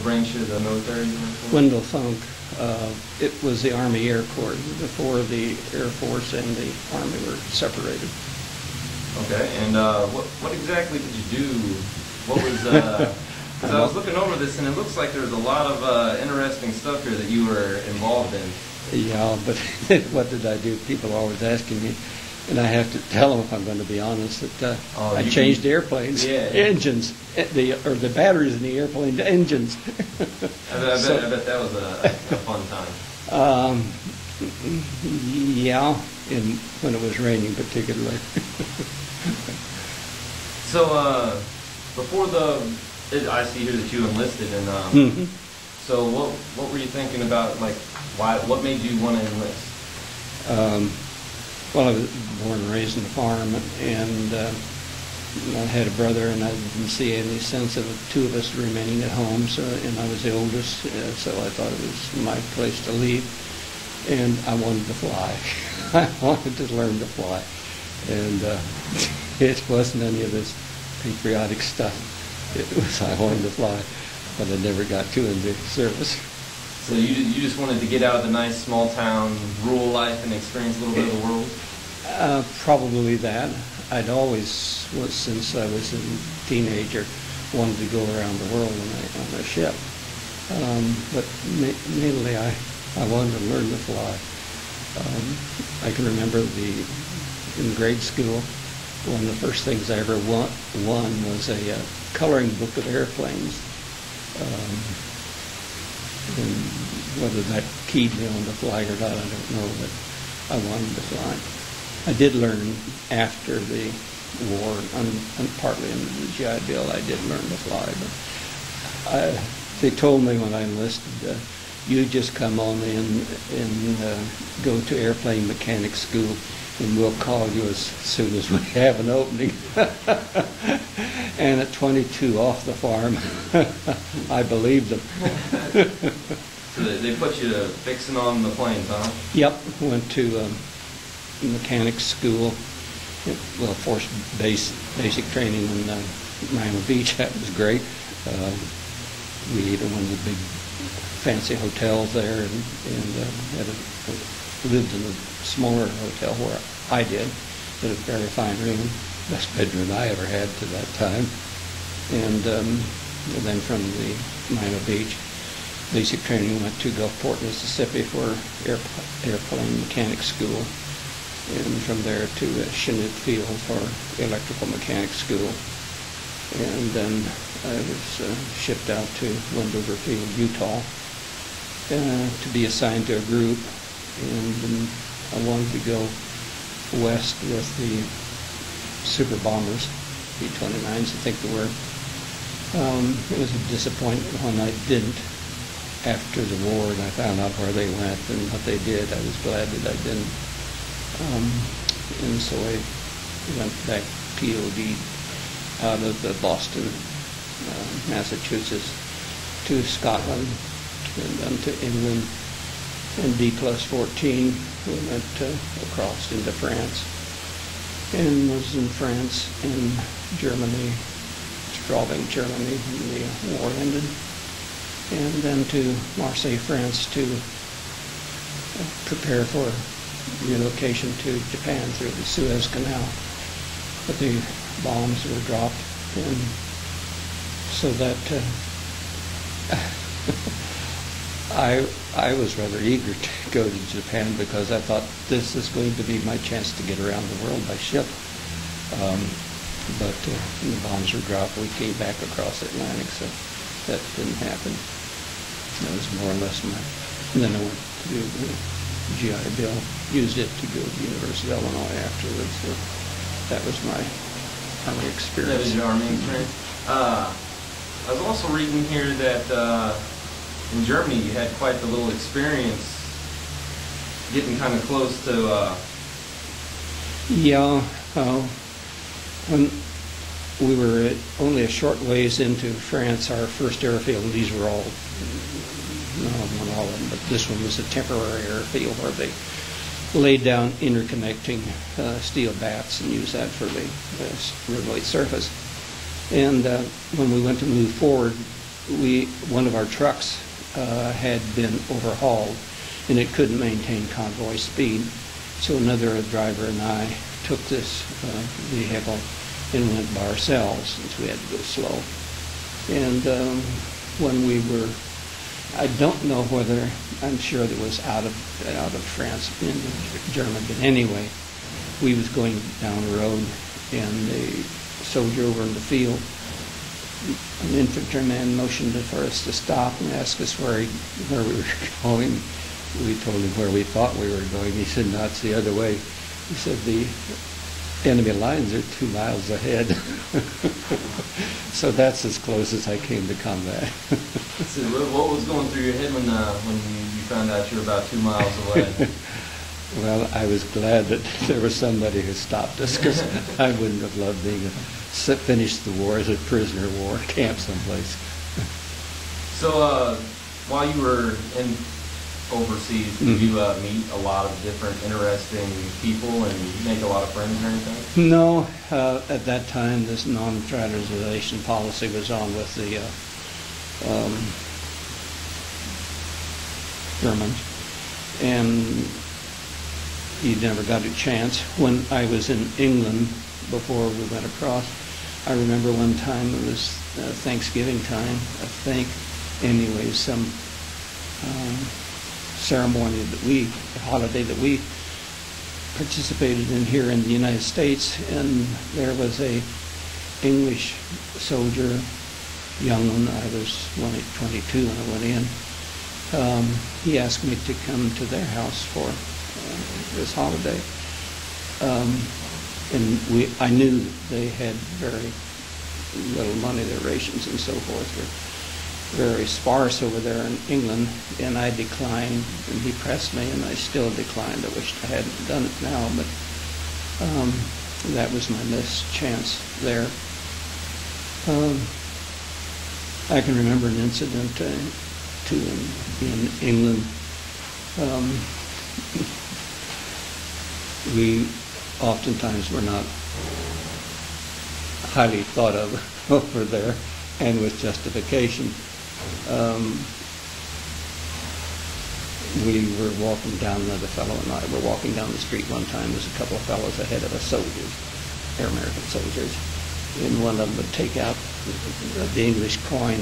branch of the military you were for? Wendell Funk. It was the Army Air Corps before the Air Force and the Army were separated. Okay, and what exactly did you do? What was, because I was looking over this and it looks like there's a lot of interesting stuff here that you were involved in. Yeah, but what did I do? People are always asking me, and I have to tell them, if I'm going to be honest, that I changed airplanes, engines, the batteries in the airplane to engines. I bet that was a fun time. Yeah, when it was raining particularly. So, before I see here that you enlisted, and so what were you thinking about, like, what made you want to enlist? Well, I was born and raised on a farm, and I had a brother, and I didn't see any sense of the two of us remaining at home, and I was the oldest, so I thought it was my place to leave, and I wanted to fly. I wanted to learn to fly, and it wasn't any of this patriotic stuff. It was I wanted to fly, but I never got to in the service. So you just wanted to get out of the nice small town rural life and experience a little bit of the world? Probably that. I'd always, since I was a teenager, wanted to go around the world on a ship. But mainly I wanted to learn to fly. I can remember in grade school, one of the first things I ever won was a coloring book of airplanes. And whether that keyed me on to fly or not, I don't know, but I wanted to fly. I did learn after the war, and partly under the GI Bill, I did learn to fly. But they told me when I enlisted, you just come on in and go to airplane mechanic school, and we'll call you as soon as we have an opening. And at 22 off the farm, I believed them. So they put you to fixing on the planes, huh? Yep, went to mechanic school. Well, forced basic training in Miami Beach. That was great. We ate at one of the big fancy hotels there, and lived in a smaller hotel where I did. Had a very fine room, best bedroom I ever had to that time. And then from the Miami Beach basic training, went to Gulfport, Mississippi for airplane mechanic school, and from there to Chinook Field for electrical mechanic school. And then I was shipped out to Wendover Field, Utah, to be assigned to a group, and I wanted to go west with the super bombers, B-29s, I think they were. It was a disappointment when I didn't. After the war, and I found out where they went and what they did, I was glad that I didn't. And so I went back POD out of Boston, Massachusetts, to Scotland, and then to England. And D+14, we went across into France, and was in France and Germany, Straubing, Germany, when the war ended. And then to Marseille, France, to prepare for relocation to Japan through the Suez Canal. But the bombs were dropped, and so that I was rather eager to go to Japan, because I thought this is going to be my chance to get around the world by ship. But when the bombs were dropped, we came back across the Atlantic, so that didn't happen. That was more or less and then I went to the GI Bill, used it to go to the University of Illinois afterwards. So that was my Army experience. That was your Army experience. I was also reading here that in Germany you had quite the little experience getting kind of close to... Yeah, when we were only a short ways into France, our first airfield, these were all, not all of them, but this one was a temporary airfield where they laid down interconnecting steel bats and used that for the roadway surface. And when we went to move forward, one of our trucks had been overhauled, and it couldn't maintain convoy speed. So another driver and I took this vehicle and went by ourselves, since we had to go slow. And when we were, I don't know whether, I'm sure it was out of France into Germany, but anyway, we was going down the road, and the soldier over in the field, an infantryman, motioned for us to stop and asked us where we were going. We told him where we thought we were going. He said, no, it's the other way. He said, the enemy lines are 2 miles ahead. So that's as close as I came to combat. So what was going through your head when you found out you were about 2 miles away? Well, I was glad that there was somebody who stopped us, because I wouldn't have loved being finished the war as a prisoner of war camp someplace. So while you were overseas, did you meet a lot of different interesting people and make a lot of friends or anything? No. At that time, this non-fraternization policy was on with the Germans, and you never got a chance. When I was in England, before we went across, I remember one time, it was Thanksgiving time, I think, anyway, some ceremony holiday that we participated in here in the United States, and there was a English soldier, young one. I was only 22 when I went in. He asked me to come to their house for this holiday, and I knew they had very little money. Their rations and so forth were very sparse over there in England, and I declined, and he pressed me, and I still declined. I wished I hadn't done it now, but that was my missed chance there. I can remember an incident too in England. We oftentimes were not highly thought of over there, and with justification. We were walking down, another fellow and I were walking down the street one time. There's a couple of fellows ahead of us, soldiers, they're American soldiers, and one of them would take out the English coin,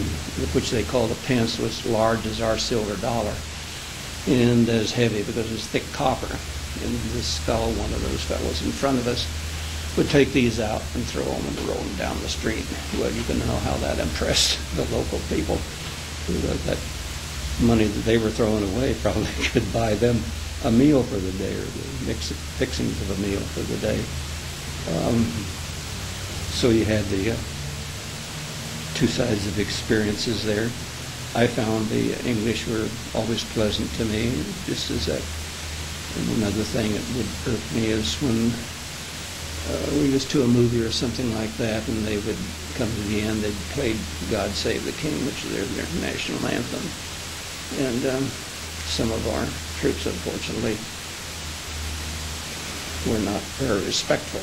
which they called a pence, was large as our silver dollar, and as heavy because it was thick copper. And this fellow, one of those fellows in front of us, would take these out and throw them and roll them down the street. Well, you can know how that impressed the local people. That money that they were throwing away probably could buy them a meal for the day, or the fixings of a meal for the day. So you had the two sides of experiences there. I found the English were always pleasant to me, just as that. And another thing that would irk me is when we was to a movie or something like that, and they would come to the end, they'd played God Save the King, which is their national anthem. And some of our troops, unfortunately, were not very respectful.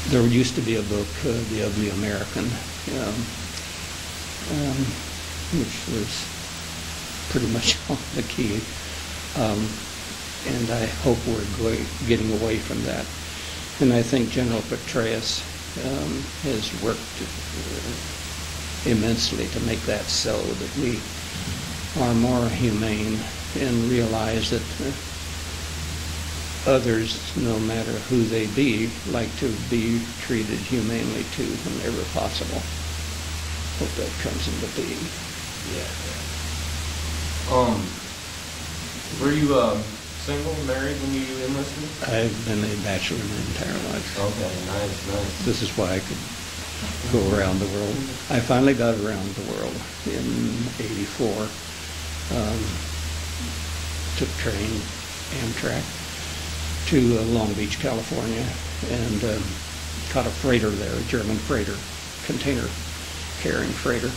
There used to be a book, The Ugly American, which was pretty much on the key. And I hope we're getting away from that. And I think General Petraeus has worked immensely to make that so, that we are more humane and realize that others, no matter who they be, like to be treated humanely too whenever possible. Hope that comes into being. Were you single, married when you enlisted? I've been a bachelor my entire life. Okay, nice. This is why I could go around the world. I finally got around the world in '84. Took train, Amtrak, to Long Beach, California, and caught a freighter there, a German freighter, container carrying freighter,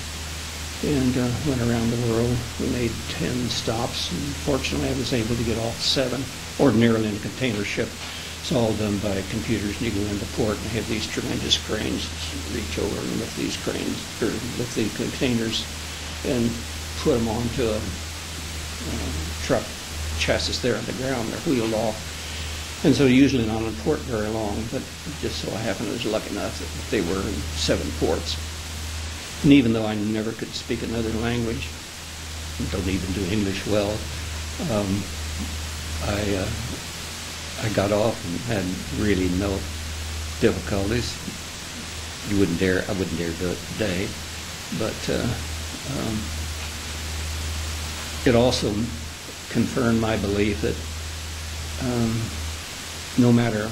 and went around the world. We made 10 stops, and fortunately I was able to get all 7. Ordinarily in a container ship, It's all done by computers, and you go into port and have these tremendous cranes that reach over and lift these cranes, or lift these containers and put them onto a truck chassis there on the ground. They're wheeled off. And so usually not on port very long, but just so I happened I was lucky enough that they were in 7 ports. And even though I never could speak another language, don't even do English well, I got off and had really no difficulties. I wouldn't dare do it today, but it also confirmed my belief that no matter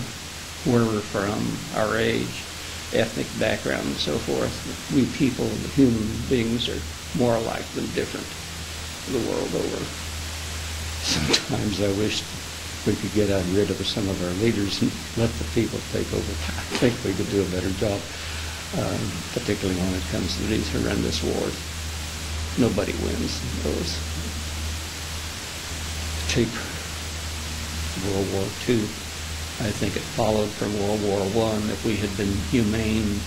where we're from, our age, ethnic background, and so forth, we people, human beings, are more alike than different the world over. Sometimes I wish we could get rid of some of our leaders and let the people take over. I think we could do a better job, particularly when it comes to these horrendous wars. Nobody wins those. Take World War II. I think it followed from World War I. If we had been humane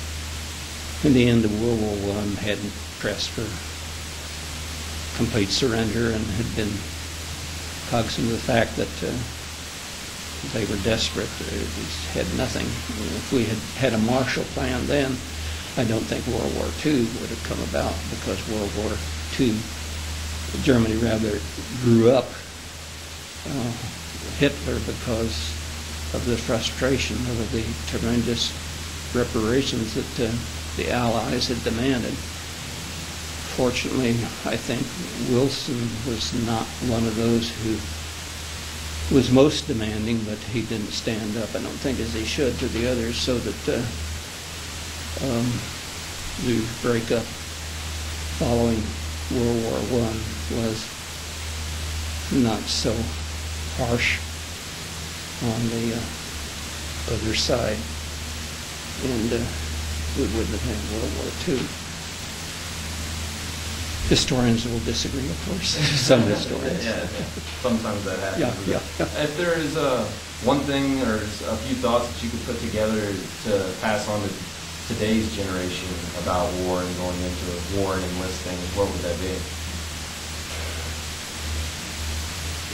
in the end of World War I, hadn't pressed for complete surrender and had been cognizant of the fact that they were desperate, had nothing. If we had had a Marshall Plan then, I don't think World War II would have come about, because World War II, Germany rather, grew up Hitler because of the frustration of the tremendous reparations that the Allies had demanded. Fortunately, I think Wilson was not one of those who was most demanding, but he didn't stand up, I don't think, as he should to the others, so that the breakup following World War I was not so harsh on the other side, and we wouldn't have had World War II. Historians will disagree, of course. Some historians. Yeah, sometimes that happens. Yeah. If there is one thing or a few thoughts that you could put together to pass on to today's generation about war and going into war and enlisting, what would that be?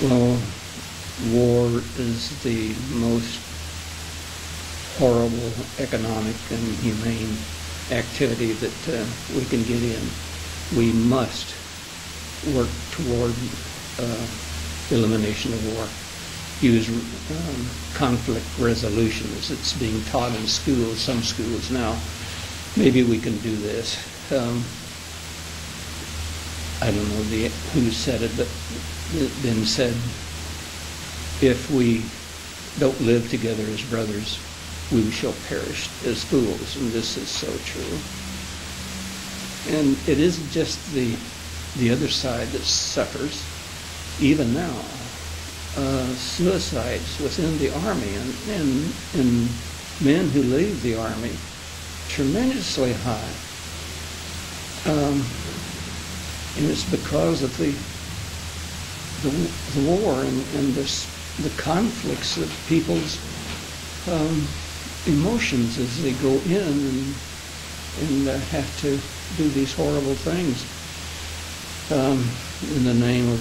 Well, war is the most horrible economic and humane activity that we can get in. We must work toward elimination of war. Use conflict resolution as it's being taught in schools, some schools now. Maybe we can do this. I don't know who said it, but it been said, if we don't live together as brothers, we shall perish as fools, and this is so true. And it isn't just the other side that suffers. Even now, suicides within the Army and men who leave the Army, tremendously high. And it's because of the war and the conflicts of people's emotions as they go in and have to do these horrible things in the name of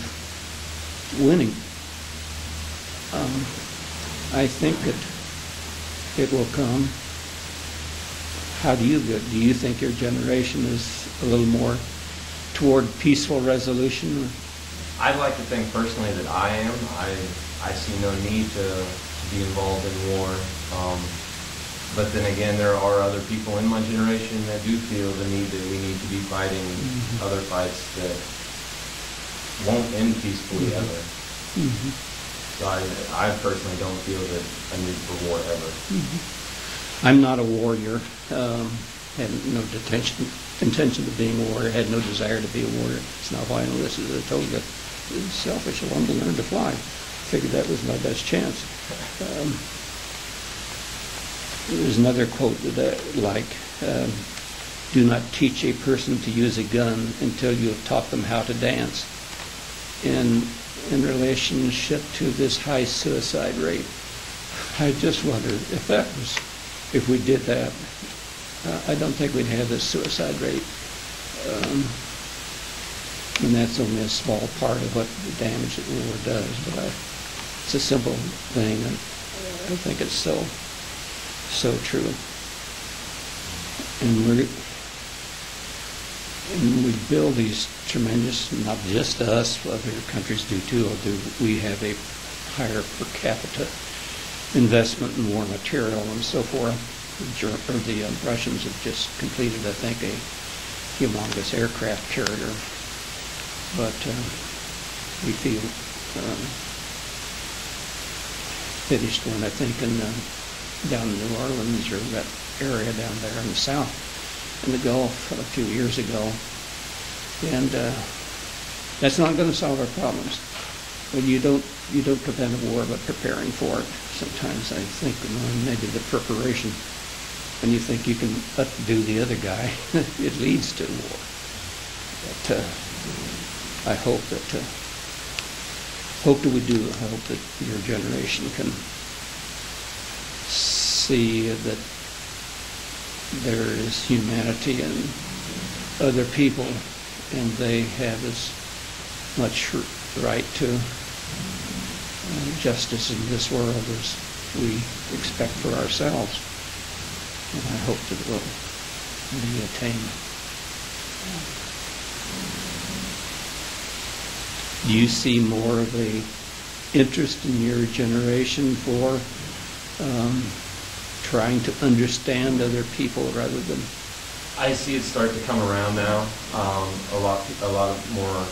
winning. I think it will come. How do you think your generation is a little more toward peaceful resolution? I'd like to think personally that I am. I see no need to be involved in war. But then again, there are other people in my generation that do feel the need that we need to be fighting other fights that won't end peacefully ever. So I personally don't feel that a need for war ever. I'm not a warrior. Had no intention of being a warrior. Had no desire to be a warrior. It's not why I enlisted. I told you, it's selfish. I wanted to learn to fly. Figured that was my best chance. There's another quote that I like. Do not teach a person to use a gun until you have taught them how to dance. And in relationship to this high suicide rate, I just wonder if we did that, I don't think we'd have this suicide rate. And that's only a small part of what the damage that war does. But it's a simple thing, and I think it's so true. And we build these tremendous, not just us, other countries do too. We have a higher per capita investment in war material and so forth. The Russians have just completed, I think, a humongous aircraft carrier. But we feel finished one, I think, down in New Orleans, or that area down there in the south, in the Gulf a few years ago. And that's not going to solve our problems. But you don't prevent a war by preparing for it. Sometimes I think maybe the preparation, when you think you can outdo the other guy, it leads to war. But I hope that I hope that your generation can see that there is humanity in other people, and they have as much right to justice in this world as we expect for ourselves. And I hope that it will be attained. Do you see more of a interest in your generation for trying to understand other people rather than? I see it start to come around now. A lot more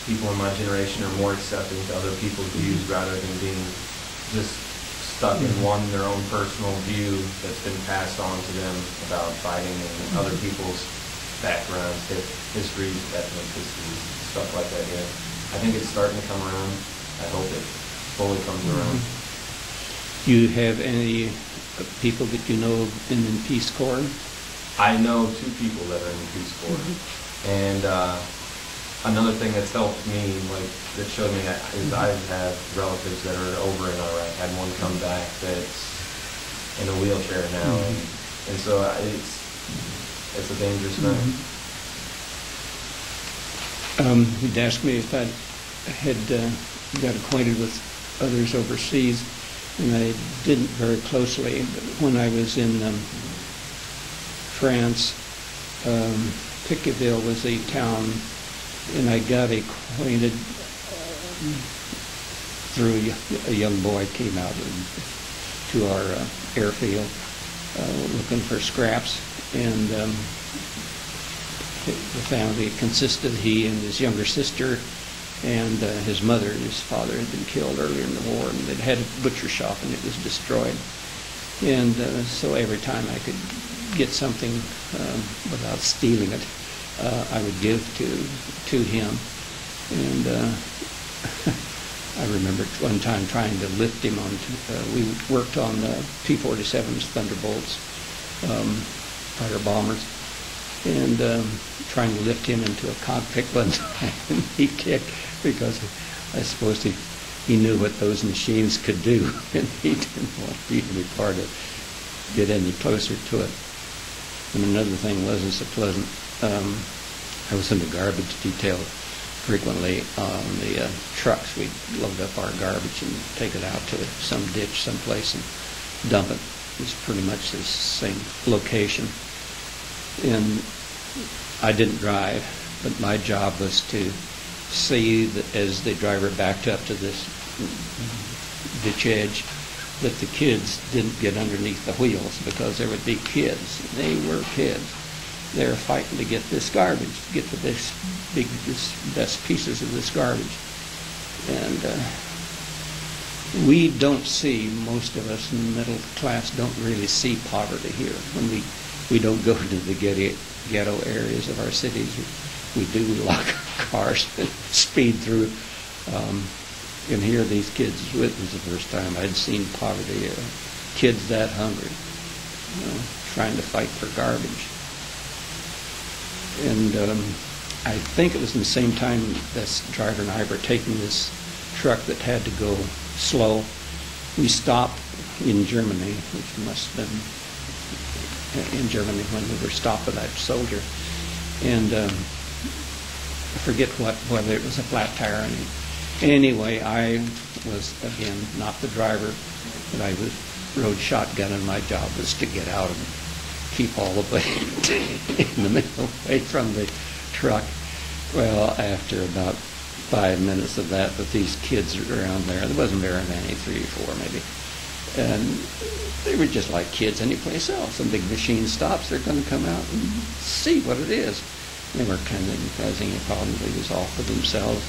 people in my generation are more accepting to other people's views rather than being just stuck in their own personal view that's been passed on to them about fighting and other people's backgrounds, histories, ethnicities, stuff like that. Yeah. I think it's starting to come around. I hope it fully comes around. Do you have any people that you know in the Peace Corps? I know 2 people that are in the Peace Corps. And another thing that's helped me, that showed me, is I have relatives that are over in Iraq. I had one come back that's in a wheelchair now, and so it's a dangerous thing. He'd asked me if I had got acquainted with others overseas, and I didn't very closely. But when I was in France, Picqueville was a town, and I got acquainted through a young boy came out to our airfield looking for scraps, and the family consisted, he and his younger sister and his mother and his father had been killed earlier in the war, and they'd had a butcher shop and it was destroyed. And so every time I could get something without stealing it, I would give to him. And I remember one time trying to lift him on, we worked on P-47's Thunderbolts, fighter bombers, and trying to lift him into a cockpit one time, and he kicked because I suppose he knew what those machines could do, and he didn't want me to be part of it, get any closer to it. And another thing wasn't so pleasant. I was in the garbage detail frequently on the trucks. We'd load up our garbage and take it out to some ditch someplace and dump it. It was pretty much the same location. And I didn't drive, but my job was to see that as the driver backed up to this ditch edge, that the kids didn't get underneath the wheels, because there would be kids. They were kids. They were fighting to get this garbage, get to this best pieces of this garbage. And we don't see, most of us in the middle class don't really see poverty here. When we don't go to the ghetto areas of our cities, we do lock cars and speed through. And here these kids, it was the first time I'd seen poverty, kids that hungry, trying to fight for garbage. And I think it was in the same time this driver and I were taking this truck that had to go slow. We stopped in Germany, which must have been in Germany when we were stopping that soldier. And I forget whether it was a flat tire or anything. Anyway, I was, again, not the driver, but I rode shotgun, and my job was to get out and keep all the way in the middle, away from the truck. Well, after about 5 minutes of that, with these kids around there wasn't very many, 3 or 4 maybe, and they were just like kids anyplace else. A big machine stops, they're going to come out and see what it is. They were kind of impressing it, probably was all for themselves.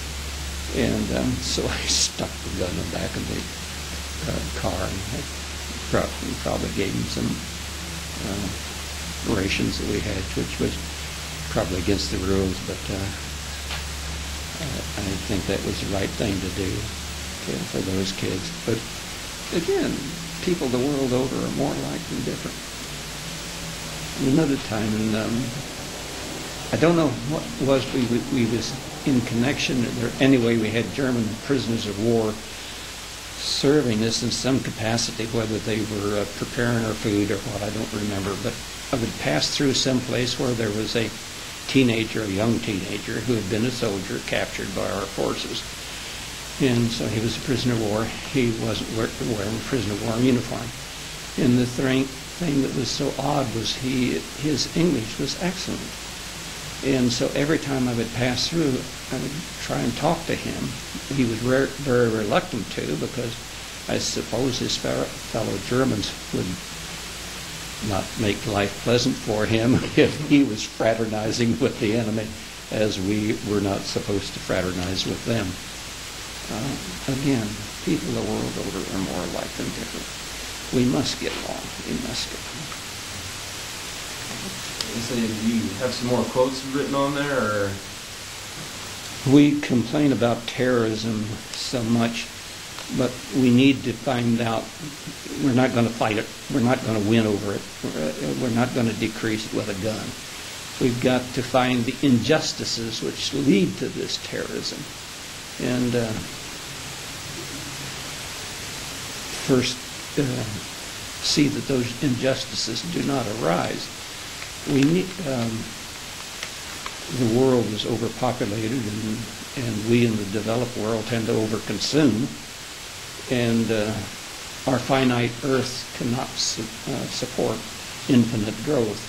And so I stuck the gun in the back of the car, and I probably gave them some rations that we had, which was probably against the rules, but I think that was the right thing to do for those kids. But again, people the world over are more alike than different. And another time, and I don't know what it was, we was in connection, or anyway, we had German prisoners of war serving us in some capacity, whether they were preparing our food or what, I don't remember, but I would pass through some place where there was a teenager, a young teenager, who had been a soldier captured by our forces. And so he was a prisoner of war. He wasn't wearing a prisoner of war uniform. And the thing that was so odd was his English was excellent. And so every time I would pass through, I would try and talk to him. He was very reluctant to, because I suppose his fellow Germans would not make life pleasant for him if he was fraternizing with the enemy, as we were not supposed to fraternize with them. Again, people the world over are more alike than different. We must get along. We must get along. So do you have some more quotes written on there, or? We complain about terrorism so much, but we need to find out. We're not going to fight it. We're not going to win over it. We're not going to decrease it with a gun. We've got to find the injustices which lead to this terrorism, and first see that those injustices do not arise. We need, the world is overpopulated, and we in the developed world tend to overconsume, and our finite earth cannot support infinite growth.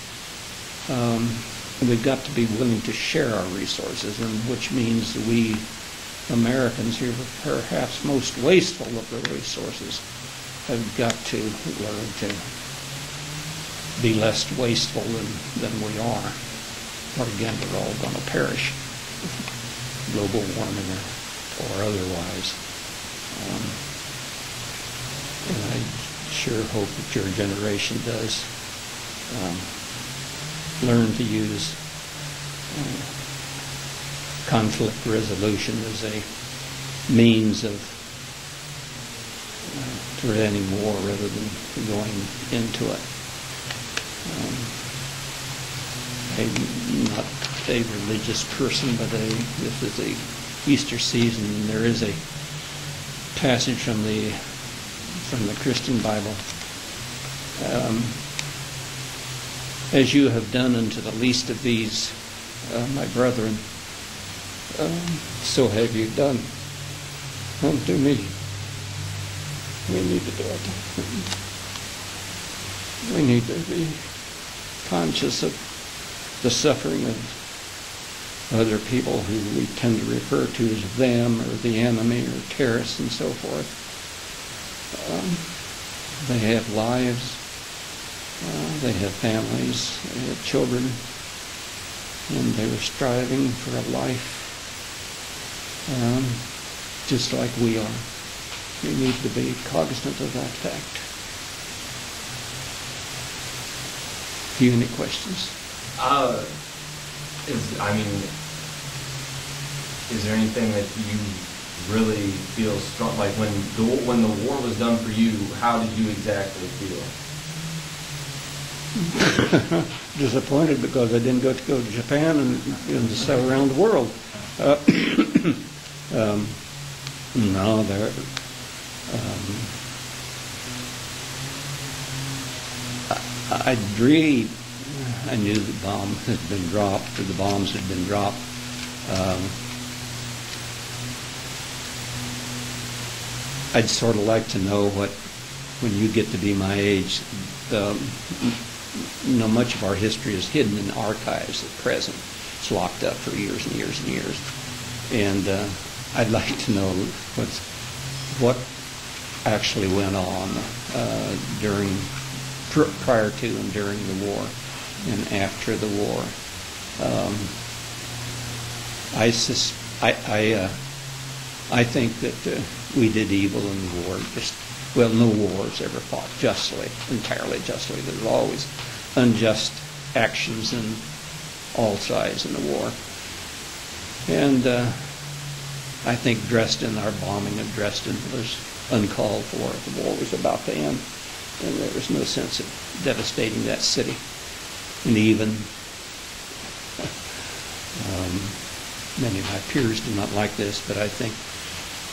We've got to be willing to share our resources, and which means we Americans, who are perhaps most wasteful of the resources, have got to learn to be less wasteful than we are. Or again, we're all going to perish, global warming or otherwise. And I sure hope that your generation does learn to use conflict resolution as a means of preventing war rather than going into it. I'm not a religious person, but this is the Easter season, and there is a passage from the Christian Bible. As you have done unto the least of these, my brethren, so have you done unto me. We need to do it. We need to be conscious of the suffering of other people who we tend to refer to as them, or the enemy, or terrorists, and so forth. They have lives, they have families, they have children, and they were striving for a life just like we are. We need to be cognizant of that fact. Do you have any questions? Is there anything that you really feel strong, like when the war was done for you, how did you exactly feel? Disappointed because I didn't go to Japan and sell around the world. I knew the bomb had been dropped, or the bombs had been dropped. I'd sort of like to know what, when you get to be my age, much of our history is hidden in archives at present. It's locked up for years and years and years. And I'd like to know what actually went on prior to and during the war and after the war. I think that we did evil in the war. No war is ever fought justly, entirely justly. There's always unjust actions in all sides in the war. And I think our bombing of Dresden was uncalled for. The war was about to end, and there was no sense of devastating that city. And even many of my peers do not like this, but I think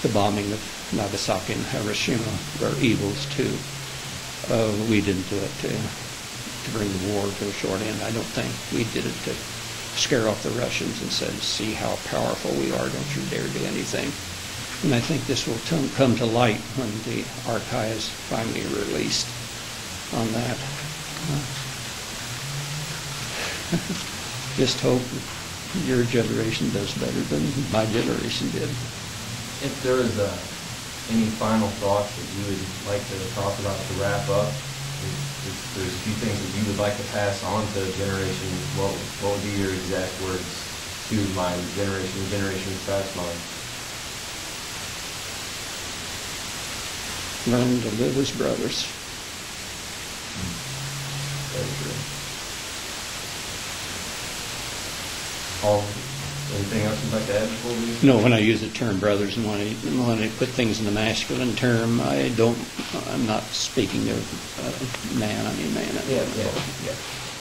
the bombing of Nagasaki and Hiroshima were evils too. We didn't do it to bring the war to a short end. I don't think we did it to scare off the Russians and said, "See how powerful we are, don't you dare do anything." And I think this will come to light when the archives finally are released on that. Just hope your generation does better than my generation did. If there is any final thoughts that you would like to talk about to wrap up, if there's a few things that you would like to pass on to a generation, what would be your exact words to my generation, generations past mine? Learn to live as brothers. Very true. Anything else you'd like to add before we? No, when I use the term brothers and when I put things in the masculine term, I'm not speaking of man, I mean man. Yeah.